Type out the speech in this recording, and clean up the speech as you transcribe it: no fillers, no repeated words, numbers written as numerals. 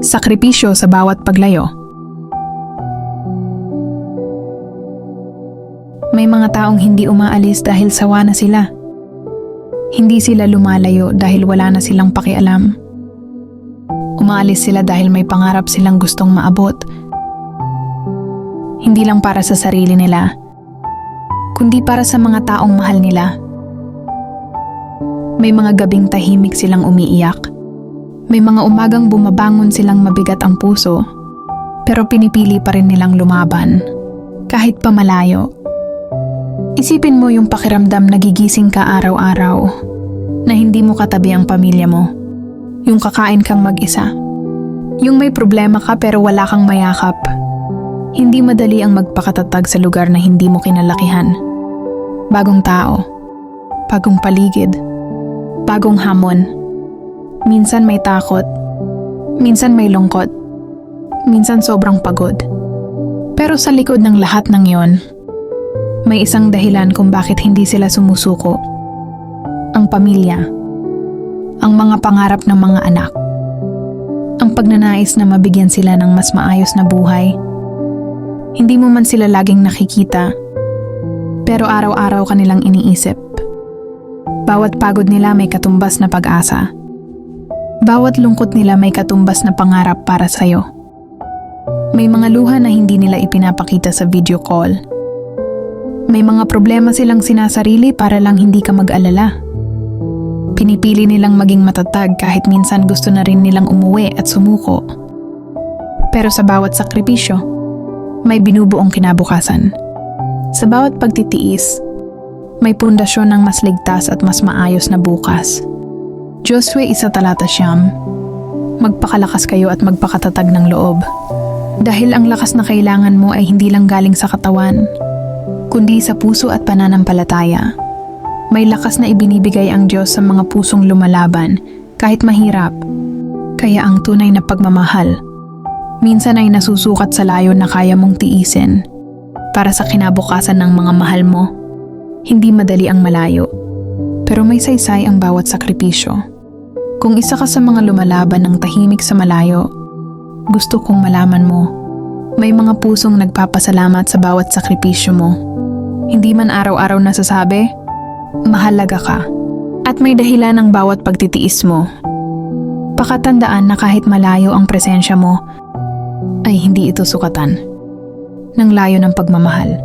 Sakripisyo sa bawat paglayo. May mga taong hindi umaalis dahil sawa na sila. Hindi sila lumalayo dahil wala na silang pakialam. Umaalis sila dahil may pangarap silang gustong maabot. Hindi lang para sa sarili nila, kundi para sa mga taong mahal nila. May mga gabing tahimik silang umiiyak. May mga umagang bumabangon silang mabigat ang puso, pero pinipili pa rin nilang lumaban, kahit pa malayo. Isipin mo yung pakiramdam na gigising ka araw-araw, na hindi mo katabi ang pamilya mo. Yung kakain kang mag-isa. Yung may problema ka pero wala kang mayakap. Hindi madali ang magpakatatag sa lugar na hindi mo kinalakihan. Bagong tao, bagong paligid, bagong hamon. Minsan may takot, minsan may lungkot, minsan sobrang pagod. Pero sa likod ng lahat ng yon, may isang dahilan kung bakit hindi sila sumusuko. Ang pamilya, ang mga pangarap ng mga anak, ang pagnanais na mabigyan sila ng mas maayos na buhay. Hindi mo man sila laging nakikita, pero araw-araw ka nilang iniisip. Bawat pagod nila may katumbas na pag-asa. Bawat lungkot nila may katumbas na pangarap para sa'yo. May mga luha na hindi nila ipinapakita sa video call. May mga problema silang sinasarili para lang hindi ka mag-alala. Pinipili nilang maging matatag kahit minsan gusto na rin nilang umuwi at sumuko. Pero sa bawat sakripisyo, may binubuong kinabukasan. Sa bawat pagtitiis, may pundasyon ng mas ligtas at mas maayos na bukas. Josue 1:9. Magpakalakas kayo at magpakatatag ng loob. Dahil ang lakas na kailangan mo ay hindi lang galing sa katawan, kundi sa puso at pananampalataya. May lakas na ibinibigay ang Diyos sa mga pusong lumalaban kahit mahirap. Kaya ang tunay na pagmamahal, minsan ay nasusukat sa layo na kaya mong tiisin. Para sa kinabukasan ng mga mahal mo, hindi madali ang malayo. Pero may saysay ang bawat sakripisyo. Kung isa ka sa mga lumalaban ng tahimik sa malayo, gusto kong malaman mo, may mga pusong nagpapasalamat sa bawat sakripisyo mo. Hindi man araw-araw nasasabi, mahalaga ka. At may dahilan ang bawat pagtitiis mo. Pakatandaan na kahit malayo ang presensya mo, ay hindi ito sukatan ng layo ng pagmamahal.